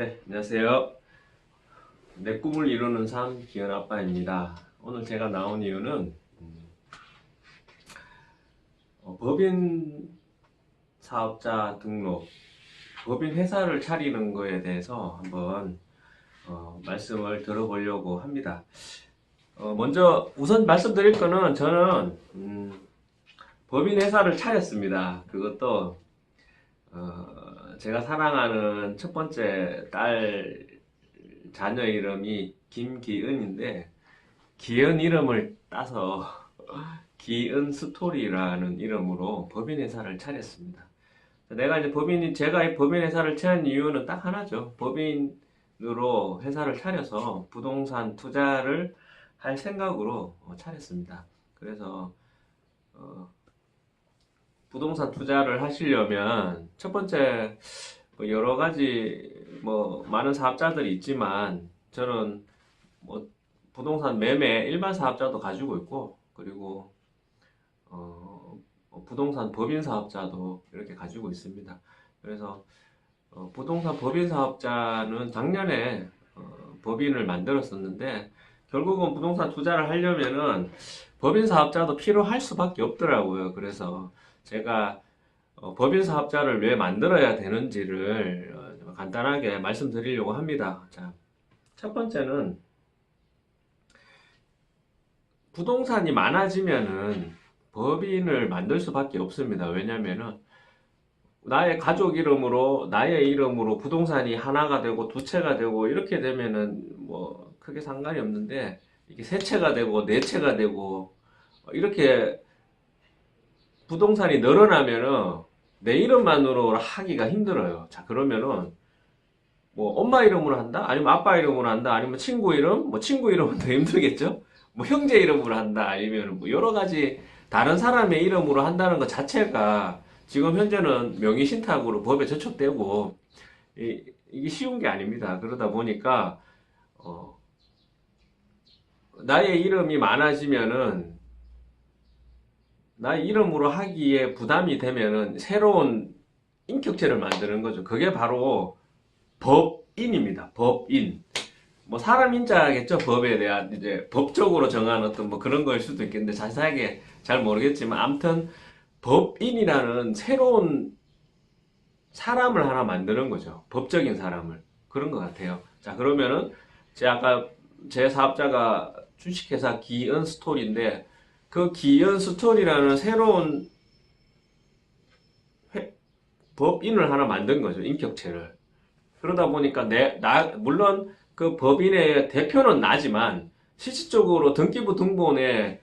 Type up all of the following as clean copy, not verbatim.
네, 안녕하세요. 내 꿈을 이루는 삶 기현 아빠입니다. 오늘 제가 나온 이유는 법인 사업자 등록, 법인 회사를 차리는 거에 대해서 한번 말씀을 들어보려고 합니다. 먼저 우선 말씀드릴 거는 저는 법인 회사를 차렸습니다. 그것도 제가 사랑하는 첫 번째 딸 자녀 이름이 김기은인데 기은 이름을 따서 기은 스토리라는 이름으로 법인 회사를 차렸습니다. 제가 이 법인 회사를 차린 이유는 딱 하나죠. 법인으로 회사를 차려서 부동산 투자를 할 생각으로 차렸습니다. 그래서 부동산 투자를 하시려면 첫 번째 여러 가지 많은 사업자들이 있지만 저는 부동산 매매 일반 사업자도 가지고 있고 그리고 부동산 법인 사업자도 이렇게 가지고 있습니다. 그래서 부동산 법인 사업자는 작년에 법인을 만들었었는데 결국은 부동산 투자를 하려면은 법인 사업자도 필요할 수밖에 없더라고요. 그래서 제가 법인 사업자를 왜 만들어야 되는지를 간단하게 말씀드리려고 합니다. 자, 첫 번째는 부동산이 많아지면은 법인을 만들 수밖에 없습니다. 왜냐면은 나의 가족 이름으로 나의 이름으로 부동산이 하나가 되고 두 채가 되고 이렇게 되면은 뭐 크게 상관이 없는데 이게 세 채가 되고 네 채가 되고 이렇게 부동산이 늘어나면은 내 이름만으로 하기가 힘들어요. 자, 그러면은 뭐 엄마 이름으로 한다? 아니면 아빠 이름으로 한다? 아니면 친구 이름? 뭐 친구 이름은 더 힘들겠죠? 뭐 형제 이름으로 한다? 아니면 뭐 여러 가지 다른 사람의 이름으로 한다는 것 자체가 지금 현재는 명의신탁으로 법에 저촉되고 이게 쉬운 게 아닙니다. 그러다 보니까 어, 나의 이름이 많아지면은 나의 이름으로 하기에 부담이 되면은 새로운 인격체를 만드는 거죠. 그게 바로 법인입니다. 법인. 뭐 사람 인자겠죠. 법에 대한 이제 법적으로 정한 어떤 뭐 그런 거일 수도 있겠는데 자세하게 잘 모르겠지만 아무튼 법인이라는 새로운 사람을 하나 만드는 거죠. 법적인 사람을. 그런 것 같아요. 자, 그러면은 아까 제 사업자가 주식회사 기은 스토리인데 그 기은 스토리라는 새로운 법인을 하나 만든 거죠. 인격체를. 그러다 보니까 물론 그 법인의 대표는 나지만 실질적으로 등기부 등본에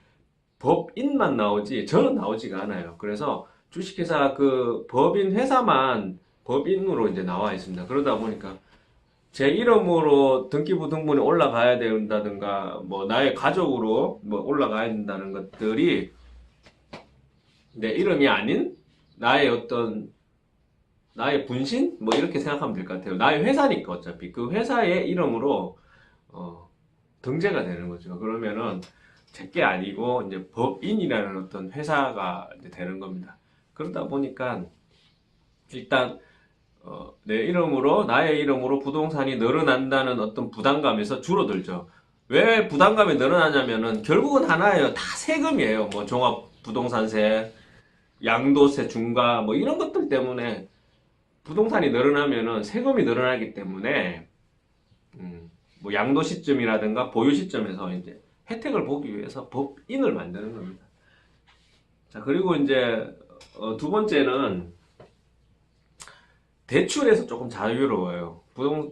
법인만 나오지 저는 나오지가 않아요. 그래서 주식회사 그 법인 회사만 법인으로 이제 나와 있습니다. 그러다 보니까 제 이름으로 등기부 등본에 올라가야 된다든가 뭐 나의 가족으로 뭐 올라가야 된다는 것들이 내 이름이 아닌 나의 나의 분신? 뭐 이렇게 생각하면 될 것 같아요. 나의 회사니까 어차피 그 회사의 이름으로 등재가 되는 거죠. 그러면은 제게 아니고 이제 법인이라는 어떤 회사가 이제 되는 겁니다. 그러다 보니까 일단 내 이름으로 나의 이름으로 부동산이 늘어난다는 어떤 부담감에서 줄어들죠. 왜 부담감이 늘어나냐면은 결국은 하나예요. 다 세금이에요. 뭐 종합부동산세, 양도세, 중과 뭐 이런 것들 때문에 부동산이 늘어나면은 세금이 늘어나기 때문에 뭐 양도 시점이라든가 보유 시점에서 이제 혜택을 보기 위해서 법인을 만드는 겁니다. 자, 그리고 이제 두 번째는 대출에서 조금 자유로워요.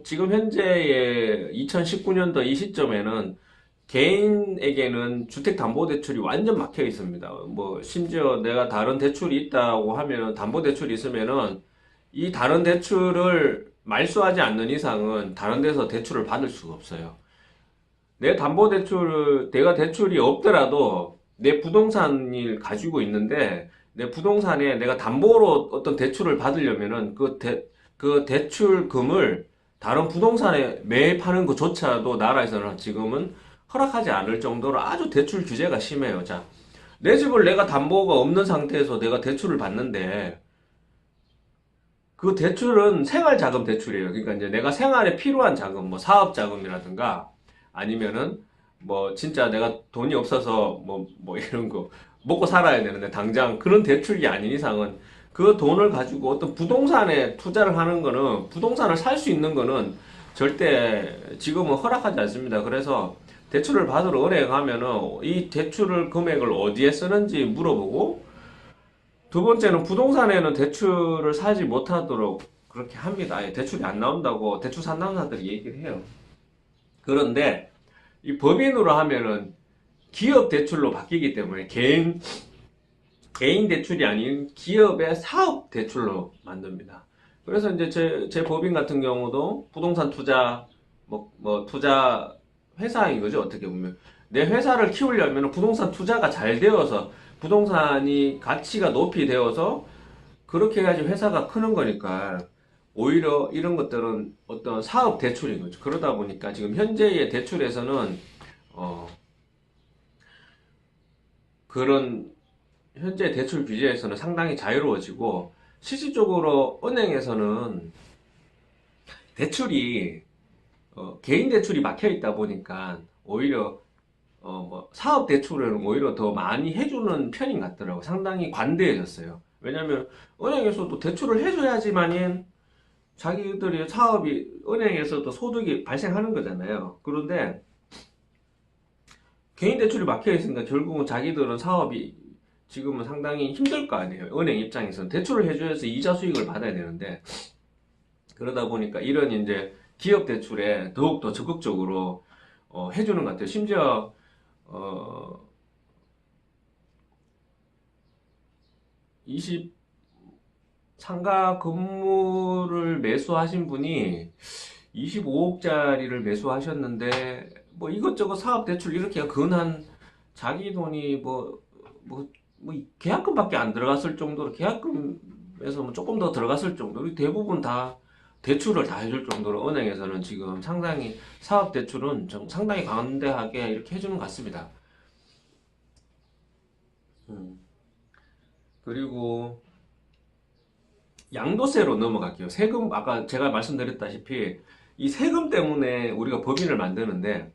지금 현재의 2019년도 이 시점에는 개인에게는 주택담보대출이 완전 막혀 있습니다. 뭐 심지어 내가 다른 대출이 있다고 하면은 담보대출이 있으면은 이 다른 대출을 말소하지 않는 이상은 다른 데서 대출을 받을 수가 없어요. 내가 대출이 없더라도 내 부동산을 가지고 있는데 내 부동산에 내가 담보로 어떤 대출을 받으려면은 그 대출금을 다른 부동산에 매입하는 것조차도 나라에서는 지금은 허락하지 않을 정도로 아주 대출 규제가 심해요. 자, 내 집을 내가 담보가 없는 상태에서 내가 대출을 받는데 그 대출은 생활자금 대출이에요. 그러니까 이제 내가 생활에 필요한 자금, 뭐 사업 자금이라든가 아니면은 뭐 진짜 내가 돈이 없어서 뭐 이런 거 먹고 살아야 되는데 당장 그런 대출이 아닌 이상은 그 돈을 가지고 어떤 부동산에 투자를 하는 거는 부동산을 살 수 있는 거는 절대 지금은 허락하지 않습니다. 그래서 대출을 받으러 은행 가면은 이 대출을 금액을 어디에 쓰는지 물어보고 두 번째는 부동산에는 대출을 사지 못하도록 그렇게 합니다. 아예 대출이 안 나온다고 대출 상담사들이 얘기를 해요. 그런데 이 법인으로 하면은 기업 대출로 바뀌기 때문에 개인 대출이 아닌 기업의 사업 대출로 만듭니다. 그래서 이제 제 법인 같은 경우도 부동산 투자, 투자 회사인 거죠. 어떻게 보면. 내 회사를 키우려면 부동산 투자가 잘 되어서 부동산이 가치가 높이 되어서 그렇게 해야지 회사가 크는 거니까 오히려 이런 것들은 어떤 사업 대출인 거죠. 그러다 보니까 지금 현재의 대출에서는 어, 그런 현재 대출 규제에서는 상당히 자유로워지고 실질적으로 은행에서는 대출이 개인 대출이 막혀 있다 보니까 오히려 사업 대출을 오히려 더 많이 해주는 편인 것 같더라고. 상당히 관대해졌어요. 왜냐면 은행에서도 대출을 해줘야지만인 자기들이 사업이 은행에서도 소득이 발생하는 거잖아요. 그런데 개인 대출이 막혀 있으니까 결국은 자기들은 사업이 지금은 상당히 힘들 거 아니에요. 은행 입장에서는 대출을 해줘서 이자 수익을 받아야 되는데 그러다 보니까 이런 이제 기업 대출에 더욱더 적극적으로 해주는 것 같아요. 심지어 어, 20 상가 건물을 매수하신 분이 25억짜리를 매수하셨는데 뭐 이것저것 사업 대출 이렇게 근한 자기 돈이 뭐 계약금밖에 안 들어갔을 정도로 계약금에서 뭐 조금 더 들어갔을 정도로 대부분 다 대출을 다 해줄 정도로 은행에서는 지금 상당히 사업 대출은 좀 상당히 관대하게 이렇게 해주는 것 같습니다. 음. 그리고 양도세로 넘어갈게요. 세금, 아까 제가 말씀드렸다시피 이 세금 때문에 우리가 법인을 만드는데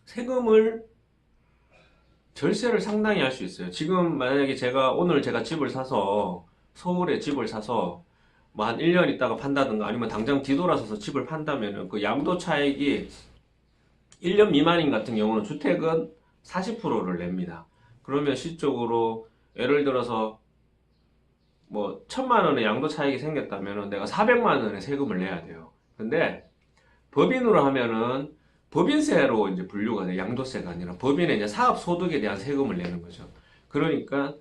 세금을 절세를 상당히 할 수 있어요. 지금 만약에 오늘 제가 집을 사서 서울에 집을 사서 뭐 한 1년 있다가 판다든가 아니면 당장 뒤돌아서서 집을 판다면은 그 양도 차익이 1년 미만인 같은 경우는 주택은 40%를 냅니다. 그러면 실적으로 예를 들어서 뭐 1,000만 원의 양도 차익이 생겼다면은 내가 400만 원의 세금을 내야 돼요. 근데 법인으로 하면은 법인세로 이제 분류가 돼요. 양도세가 아니라 법인의 이제 사업 소득에 대한 세금을 내는 거죠. 그러니까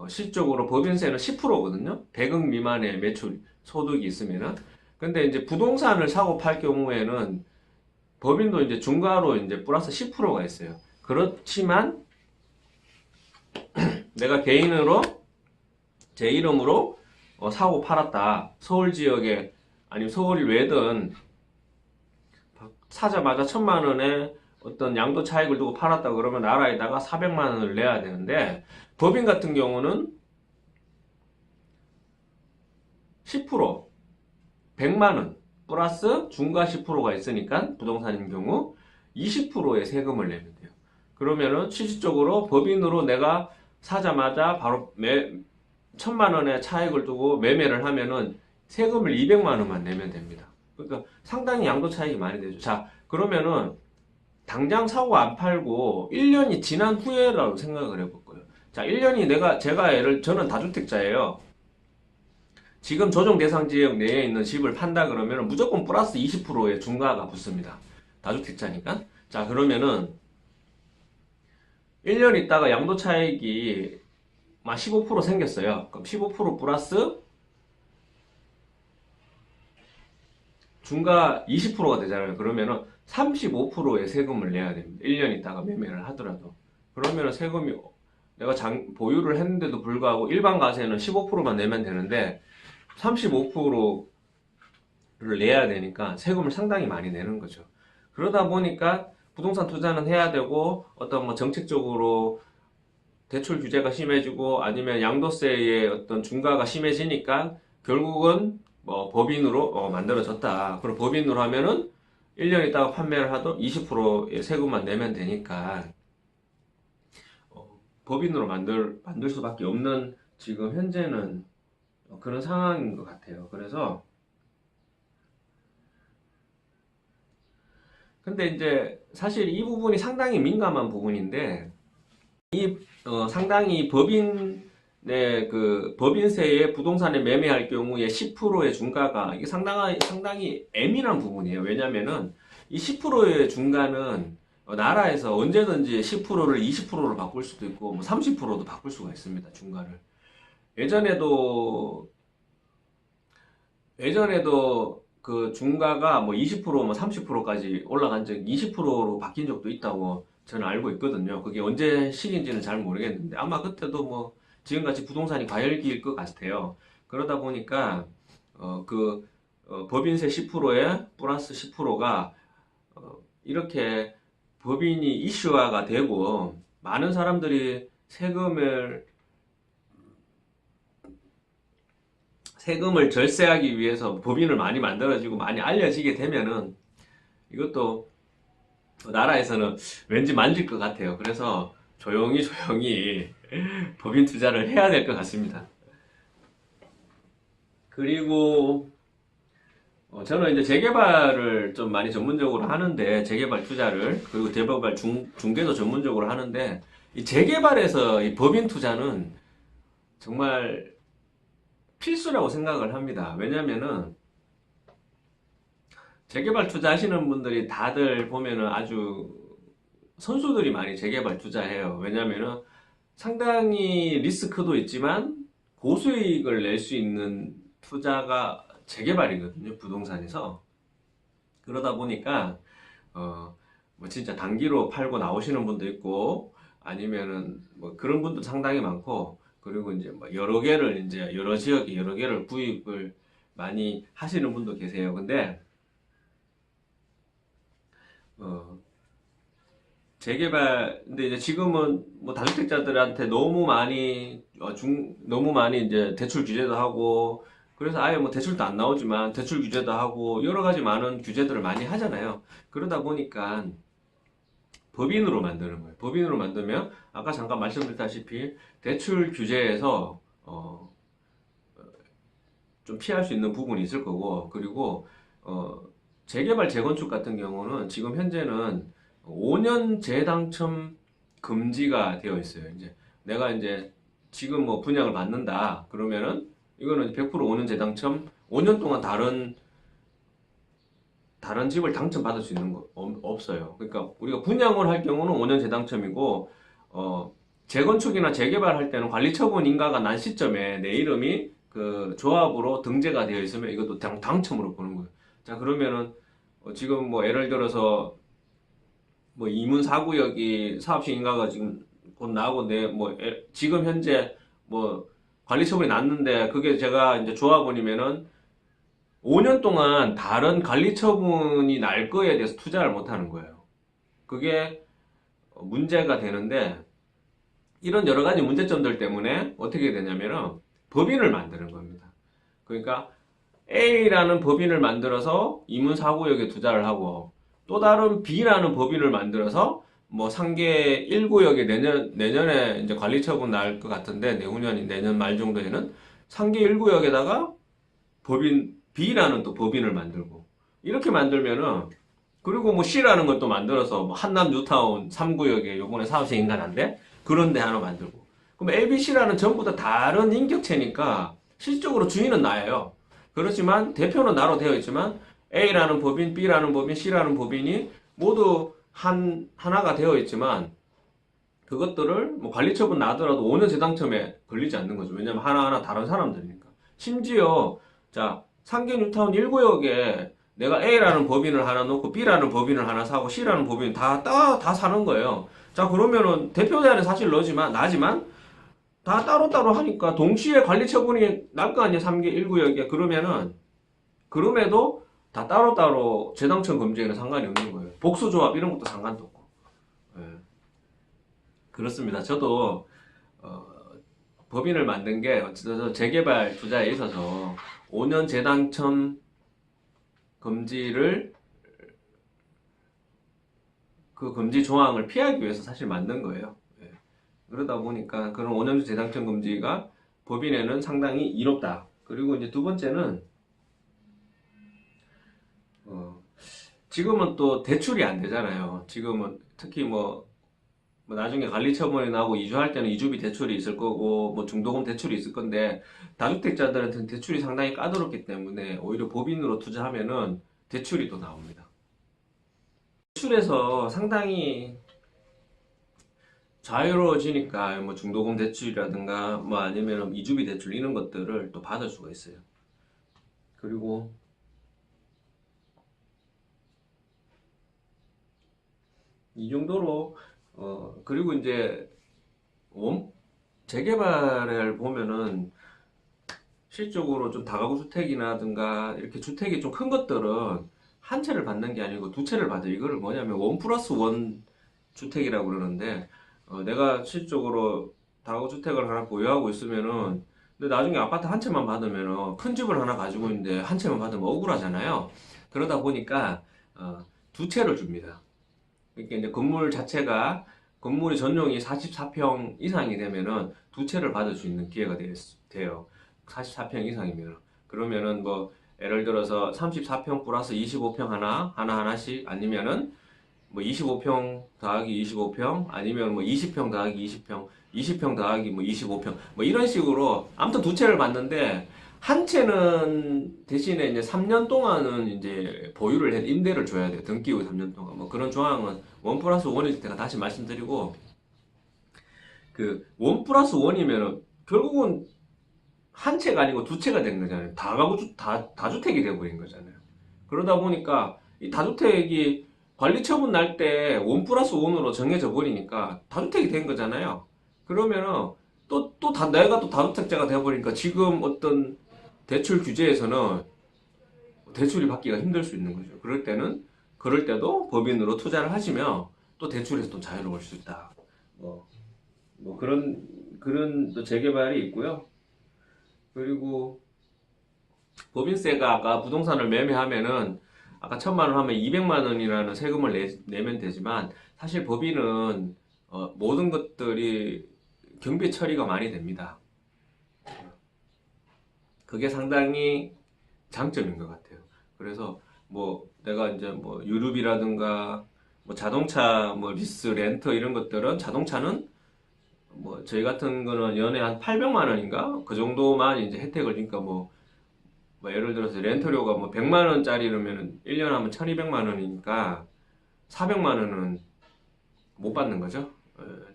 실적으로 법인세는 10%거든요. 100억 미만의 매출 소득이 있으면은. 근데 이제 부동산을 사고 팔 경우에는 법인도 이제 중과로 이제 플러스 10%가 있어요. 그렇지만 내가 개인으로 제 이름으로 사고 팔았다. 서울 지역에 아니면 서울 외든 사자마자 1,000만 원의 어떤 양도 차익을 두고 팔았다 그러면 나라에다가 400만 원을 내야 되는데 법인 같은 경우는 10% 100만 원 플러스 중과 10%가 있으니까 부동산인 경우 20%의 세금을 내면 돼요. 그러면은 실질적으로 법인으로 내가 사자마자 바로 1,000만 원의 차익을 두고 매매를 하면은 세금을 200만 원만 내면 됩니다. 그러니까 상당히 양도 차익이 많이 되죠. 자, 그러면은 당장 사고 안 팔고 1년이 지난 후에라고 생각을 해볼 거예요. 자, 1년이 저는 다주택자예요. 지금 조정 대상 지역 내에 있는 집을 판다 그러면 무조건 플러스 20%의 중과가 붙습니다. 다주택자니까. 자, 그러면은 1년 있다가 양도 차익이 막 15% 생겼어요. 그럼 15% 플러스 중과 20%가 되잖아요. 그러면은 35%의 세금을 내야 됩니다. 1년 있다가 매매를 하더라도. 그러면은 세금이 내가 보유를 했는데도 불구하고 일반 가세는 15%만 내면 되는데 35%를 내야 되니까 세금을 상당히 많이 내는 거죠. 그러다 보니까 부동산 투자는 해야 되고 어떤 뭐 정책적으로 대출 규제가 심해지고 아니면 양도세의 어떤 중과가 심해지니까 결국은 뭐 법인으로 만들어졌다. 그럼 법인으로 하면은 1년 있다가 판매를 하도 20%의 세금만 내면 되니까 법인으로 만들 수밖에 없는 지금 현재는 그런 상황인 것 같아요. 그래서 근데 이제 사실 이 부분이 상당히 민감한 부분인데 상당히 그 법인세에 부동산에 매매할 경우에 10%의 중과가 이게 상당히 예민한 부분이에요. 왜냐면은 이 10%의 중과는 나라에서 언제든지 10%를 20%로 바꿀 수도 있고 뭐 30%도 바꿀 수가 있습니다. 중과를. 예전에도 그 중과가 뭐 20%, 뭐 30%까지 올라간 적, 20%로 바뀐 적도 있다고 저는 알고 있거든요. 그게 언제 시기인지는 잘 모르겠는데 아마 그때도 뭐 지금같이 부동산이 과열기일 것 같아요. 그러다 보니까 법인세 10%에 플러스 10%가 이렇게 법인이 이슈화가 되고 많은 사람들이 세금을 절세하기 위해서 법인을 많이 만들어지고 많이 알려지게 되면은 이것도 나라에서는 왠지 만질 것 같아요. 그래서 조용히 법인 투자를 해야 될 것 같습니다. 그리고 저는 이제 재개발을 좀 많이 전문적으로 하는데 재개발 투자를 그리고 재개발 중개도 전문적으로 하는데 이 재개발에서 이 법인 투자는 정말 필수라고 생각을 합니다. 왜냐면은 재개발 투자하시는 분들이 다들 보면은 아주 선수들이 많이 재개발 투자해요. 왜냐면은 상당히 리스크도 있지만 고수익을 낼 수 있는 투자가 재개발이거든요. 부동산에서. 그러다 보니까 뭐 진짜 단기로 팔고 나오시는 분도 있고 아니면은 뭐 그런 분도 상당히 많고 그리고 이제 뭐 여러 개를 이제 여러 지역에 여러 개를 구입을 많이 하시는 분도 계세요. 어, 근데 이제 지금은 뭐 다주택자들한테 너무 많이 이제 대출 규제도 하고, 그래서 아예 뭐 대출도 안 나오지만 대출 규제도 하고, 여러 가지 많은 규제들을 많이 하잖아요. 그러다 보니까 법인으로 만드는 거예요. 법인으로 만들면, 아까 잠깐 말씀드렸다시피, 대출 규제에서, 좀 피할 수 있는 부분이 있을 거고, 그리고, 재개발, 재건축 같은 경우는 지금 현재는 5년 재당첨 금지가 되어 있어요. 이제 내가 이제 지금 뭐 분양을 받는다. 그러면은 이거는 100% 5년 재당첨, 5년 동안 다른 집을 당첨받을 수 있는 거 없어요. 그러니까 우리가 분양을 할 경우는 5년 재당첨이고, 재건축이나 재개발할 때는 관리처분 인가가 난 시점에 내 이름이 그 조합으로 등재가 되어 있으면 이것도 당첨으로 보는 거예요. 자, 그러면은 지금 뭐 예를 들어서 뭐 이문 4구역이 사업식 인가가 지금 곧 나오고 지금 현재 뭐 관리처분이 났는데 그게 제가 이제 조합원이면은 5년 동안 다른 관리처분이 날 거에 대해서 투자를 못 하는 거예요. 그게 문제가 되는데 이런 여러 가지 문제점들 때문에 어떻게 되냐면은 법인을 만드는 겁니다. 그러니까 A라는 법인을 만들어서 이문 4구역에 투자를 하고 또 다른 B라는 법인을 만들어서 뭐 상계 1구역에 내년에 이제 관리처분 날 것 같은데 내년 말 정도에는 상계 1구역에다가 B라는 또 법인을 만들고 이렇게 만들면은 그리고 뭐 C라는 걸 또 만들어서 뭐 한남 뉴타운 3구역에 요번에 사업식 인가난데 그런 데 하나 만들고 그럼 A, B, C라는 전부 다 다른 인격체니까 실질적으로 주인은 나예요. 그렇지만 대표는 나로 되어 있지만 A라는 법인, B라는 법인, C라는 법인이 모두 하나가 되어 있지만 그것들을 뭐 관리처분 나더라도 5년 재당첨에 걸리지 않는 거죠. 왜냐면 하나하나 다른 사람들이니까. 심지어 자 상계 뉴타운 1구역에 내가 A라는 법인을 하나 놓고 B라는 법인을 하나 사고 C라는 법인 다 사는 거예요. 자 그러면은 대표자는 사실 나지만 다 따로따로 하니까 동시에 관리처분이 날 거 아니에요. 3개 1구역에. 그럼에도 다 따로따로 재당첨 금지에는 상관이 없는 거예요. 복수조합 이런 것도 상관도 없고. 예. 그렇습니다. 저도 어, 법인을 만든 게 어쨌든 재개발 투자에 있어서 5년 재당첨 금지를 그 금지 조항을 피하기 위해서 사실 만든 거예요. 예. 그러다 보니까 그런 5년 재당첨 금지가 법인에는 상당히 이롭다. 그리고 이제 두 번째는 지금은 또 대출이 안 되잖아요. 지금은 특히 뭐 나중에 관리처분이 나고 이주할 때는 이주비 대출이 있을 거고 뭐 중도금 대출이 있을 건데 다주택자들한테는 대출이 상당히 까다롭기 때문에 오히려 법인으로 투자하면은 대출이 또 나옵니다. 대출에서 상당히 자유로워지니까 뭐 중도금 대출이라든가 뭐 아니면 이주비 대출 이런 것들을 또 받을 수가 있어요. 그리고 이 정도로 그리고 이제 원 재개발을 보면은 실적으로 좀 다가구 주택이라든가 이렇게 주택이 좀 큰 것들은 한 채를 받는 게 아니고 두 채를 받아요. 이거를 뭐냐면 원 플러스 원 주택이라고 그러는데 내가 실적으로 다가구 주택을 하나 보유하고 있으면은 근데 나중에 아파트 한 채만 받으면은 큰 집을 하나 가지고 있는데 한 채만 받으면 억울하잖아요. 그러다 보니까 두 채를 줍니다. 그러니까 이제 건물 자체가 건물이 전용이 44평 이상이 되면은 두 채를 받을 수 있는 기회가 돼요. 44평 이상이면. 그러면은 뭐 예를 들어서 34평 플러스 25평 하나씩 아니면은 뭐 25평 더하기 25평 아니면 뭐 20평 더하기 20평 20평 더하기 뭐 25평 뭐 이런 식으로 아무튼 두 채를 받는데 한 채는 대신에 이제 3년 동안은 이제 보유를 해 임대를 줘야 돼요. 등기 후 3년 동안 뭐 그런 조항은 원 플러스 원일 때가 다시 말씀드리고 그 원 플러스 원이면은 결국은 한 채가 아니고 두 채가 된 거잖아요. 다주택이 돼버린 거잖아요. 그러다 보니까 이 다주택이 관리처분 날 때 원 플러스 원으로 정해져 버리니까 다주택이 된 거잖아요. 그러면은 내가 또 다주택자가 돼버리니까 지금 어떤 대출 규제에서는 대출이 받기가 힘들 수 있는 거죠. 그럴 때도 법인으로 투자를 하시면 또 대출에서 또 자유로울 수 있다. 뭐, 뭐 그런 또 재개발이 있고요. 그리고 법인세가 아까 부동산을 매매하면은 아까 1,000만 원 하면 200만 원이라는 세금을 내면 되지만 사실 법인은 모든 것들이 경비 처리가 많이 됩니다. 그게 상당히 장점인 것 같아요. 그래서 뭐 내가 이제 뭐 유류비라든가 뭐 자동차 뭐 리스 렌터 이런 것들은 자동차는 뭐 저희 같은 거는 연에 한 800만 원인가 그 정도만 이제 혜택을 주니까 뭐 예를 들어서 렌터료가 뭐 100만 원짜리라면 1년 하면 1200만 원이니까 400만 원은 못 받는 거죠.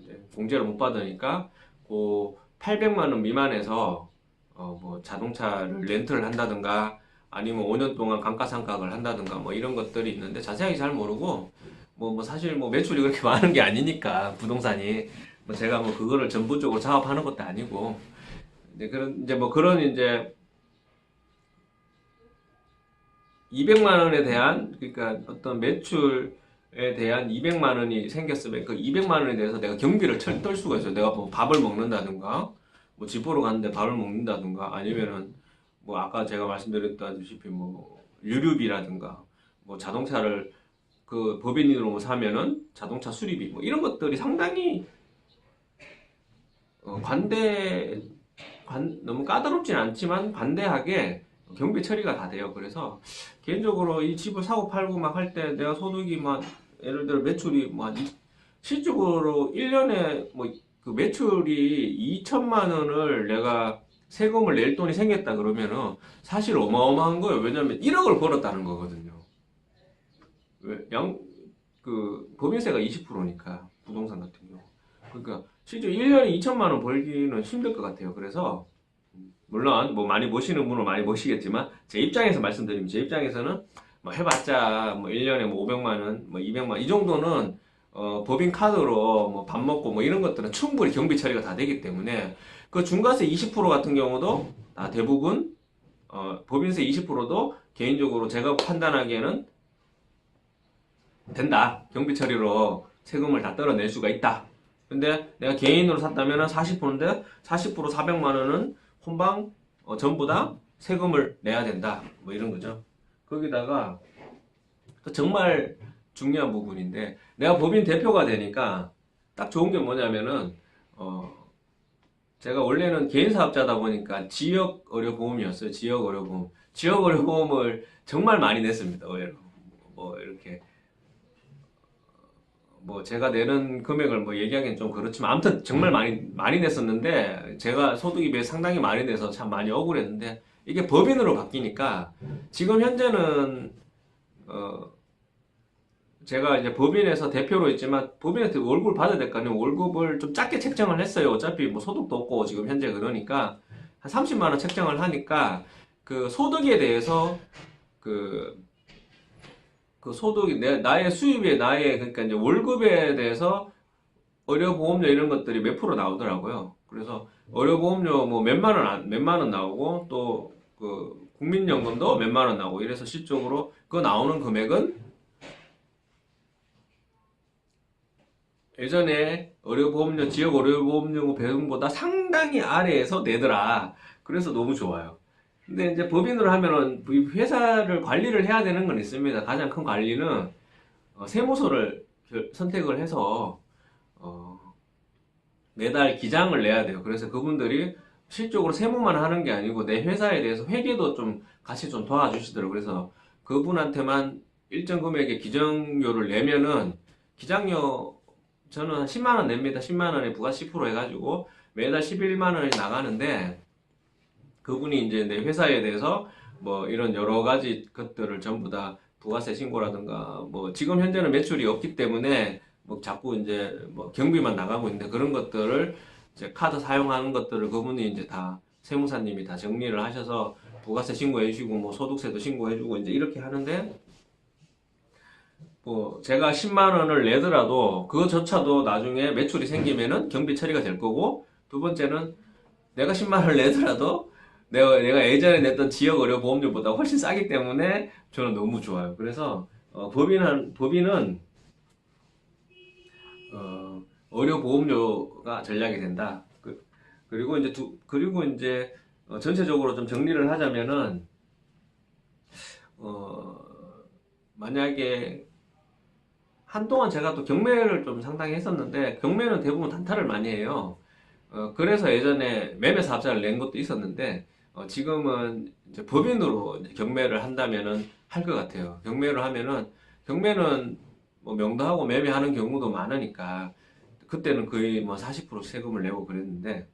이제 공제를 못 받으니까 그 800만 원 미만에서 뭐 자동차를 렌트를 한다든가 아니면 5년 동안 감가상각을 한다든가 뭐 이런 것들이 있는데 자세하게 잘 모르고 뭐 사실 뭐 매출이 그렇게 많은 게 아니니까 부동산이 뭐 제가 뭐 그거를 전부적으로 작업하는 것도 아니고 이제 200만 원에 대한 그러니까 어떤 매출에 대한 200만 원이 생겼으면 그 200만 원에 대해서 내가 경비를 떨 수가 있어요. 내가 뭐 밥을 먹는다든가 뭐 집 보러 갔는데 밥을 먹는다든가 아니면은 뭐 아까 제가 말씀드렸다시피 뭐 유류비라든가 뭐 자동차를 그 법인으로 뭐 사면은 자동차 수리비 뭐 이런 것들이 상당히 너무 까다롭진 않지만 관대하게 경비 처리가 다 돼요. 그래서 개인적으로 이 집을 사고 팔고 막 할 때 내가 소득이 막 예를 들어 매출이 실적으로 1년에 뭐 그 매출이 2천만 원을 내가 세금을 낼 돈이 생겼다 그러면은 사실 어마어마한 거예요. 왜냐면 1억을 벌었다는 거거든요. 그 법인세가 20%니까 부동산 같은 경우. 그러니까 실제 1년에 2천만 원 벌기는 힘들 것 같아요. 그래서 물론 뭐 많이 모시는 분은 많이 모시겠지만 제 입장에서 말씀드리면 제 입장에서는 뭐 해봤자 뭐 1년에 뭐 500만 원, 뭐 200만 원 이 정도는 법인 카드로 뭐 밥 먹고 뭐 이런 것들은 충분히 경비 처리가 다 되기 때문에 그 중과세 20% 같은 경우도 대부분 법인세 20%도 개인적으로 제가 판단하기에는 된다. 경비 처리로 세금을 다 떨어낼 수가 있다. 근데 내가 개인으로 샀다면은 40%인데 40% 400만 원은 혼방 전부 다 세금을 내야 된다. 뭐 이런 거죠. 거기다가 정말 중요한 부분인데 내가 법인 대표가 되니까 딱 좋은 게 뭐냐면은 제가 원래는 개인 사업자다 보니까 지역 의료보험이었어요. 지역 의료보험. 지역 의료보험을 정말 많이 냈습니다. 의외로. 뭐 이렇게 뭐 제가 내는 금액을 뭐 얘기하기는 좀 그렇지만 아무튼 정말 많이 냈었는데 제가 소득이 비해 상당히 많이 내서 참 많이 억울했는데 이게 법인으로 바뀌니까 지금 현재는 제가 이제 법인에서 대표로 있지만 법인한테 월급을 받아야 될 거 아니에요. 월급을 좀 작게 책정을 했어요. 어차피 뭐 소득도 없고 지금 현재 그러니까 한 30만 원 책정을 하니까 그 소득에 대해서 그, 그 소득이 나의 수입에 나의 그러니까 이제 월급에 대해서 의료보험료 이런 것들이 몇 프로 나오더라고요. 그래서 의료보험료 뭐 몇만 원 나오고 또 그 국민연금도 몇만 원 나오고 이래서 실적으로 그 나오는 금액은 예전에 의료보험료, 지역 의료보험료 배분보다 상당히 아래에서 내더라. 그래서 너무 좋아요. 근데 이제 법인으로 하면은 이 회사를 관리를 해야 되는 건 있습니다. 가장 큰 관리는 세무서를 선택을 해서 어, 매달 기장을 내야 돼요. 그래서 그분들이 실적으로 세무만 하는 게 아니고 내 회사에 대해서 회계도 좀 같이 좀 도와주시더라고요. 그래서 그분한테만 일정 금액의 기정료를 내면은 기장료 저는 한 10만 원 냅니다. 10만 원에 부가 10% 해가지고 매달 11만 원이 나가는데 그분이 이제 내 회사에 대해서 뭐 이런 여러 가지 것들을 전부 다 부가세 신고라든가 뭐 지금 현재는 매출이 없기 때문에 뭐 자꾸 이제 뭐 경비만 나가고 있는데 그런 것들을 이제 카드 사용하는 것들을 그분이 이제 다 세무사님이 다 정리를 하셔서 부가세 신고해 주시고 뭐 소득세도 신고해 주고 이제 이렇게 하는데 뭐 제가 10만 원을 내더라도 그거조차도 나중에 매출이 생기면은 경비 처리가 될 거고 두 번째는 내가 10만 원을 내더라도 내가 예전에 냈던 지역 의료 보험료보다 훨씬 싸기 때문에 저는 너무 좋아요. 그래서 법인은 의료 보험료가 전략이 된다. 그리고 이제 전체적으로 좀 정리를 하자면은 어, 만약에 한동안 제가 또 경매를 좀 상당히 했었는데 경매는 대부분 단타를 많이 해요. 그래서 예전에 매매 사업자를 낸 것도 있었는데 지금은 이제 법인으로 이제 경매를 한다면은 할 것 같아요. 경매는 뭐 명도하고 매매하는 경우도 많으니까 그때는 거의 뭐 40% 세금을 내고 그랬는데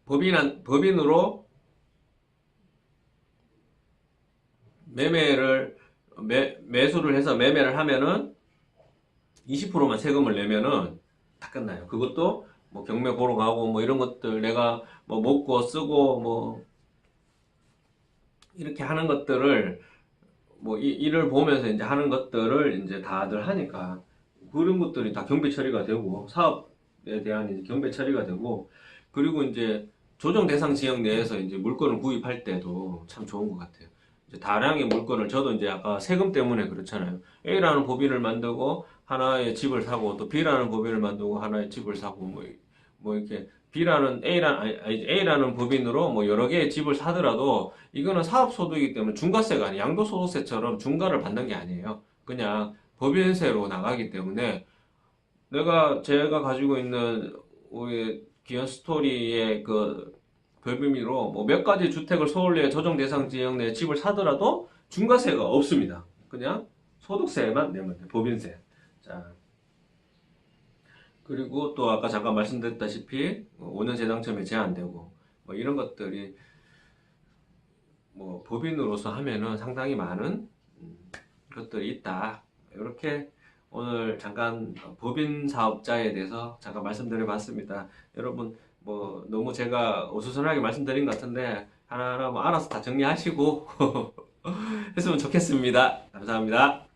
법인으로 매매를 매수를 해서 매매를 하면은 20%만 세금을 내면은 다 끝나요. 그것도 뭐 경매 보러 가고 뭐 이런 것들 내가 뭐 먹고 쓰고 뭐 이렇게 하는 것들을 뭐 일을 보면서 이제 하는 것들을 이제 다들 하니까 그런 것들이 다 경비 처리가 되고 사업에 대한 이제 경비 처리가 되고 그리고 이제 조정 대상 지역 내에서 이제 물건을 구입할 때도 참 좋은 것 같아요. 이제 다량의 물건을 저도 이제 아까 세금 때문에 그렇잖아요. A라는 법인을 만들고 하나의 집을 사고 또 B라는 법인을 만들고 하나의 집을 사고 뭐 이렇게 A라는 법인으로 뭐 여러 개의 집을 사더라도 이거는 사업소득이기 때문에 중과세가 아니에요. 양도소득세처럼 중과를 받는 게 아니에요. 그냥 법인세로 나가기 때문에 제가 가지고 있는 우리 기현 스토리의 그 별비미로 뭐 몇 가지 주택을 서울 내 조정 대상 지역 내 집을 사더라도 중과세가 없습니다. 그냥 소득세만 내면 돼요. 법인세. 자, 그리고 또 아까 잠깐 말씀드렸다시피 5년 재당첨에 제한되고 뭐 이런 것들이 뭐 법인으로서 하면은 상당히 많은 것들이 있다. 이렇게 오늘 잠깐 법인 사업자에 대해서 잠깐 말씀드려 봤습니다. 여러분 뭐 너무 제가 어수선하게 말씀드린 것 같은데 하나하나 뭐 알아서 다 정리하시고 했으면 좋겠습니다. 감사합니다.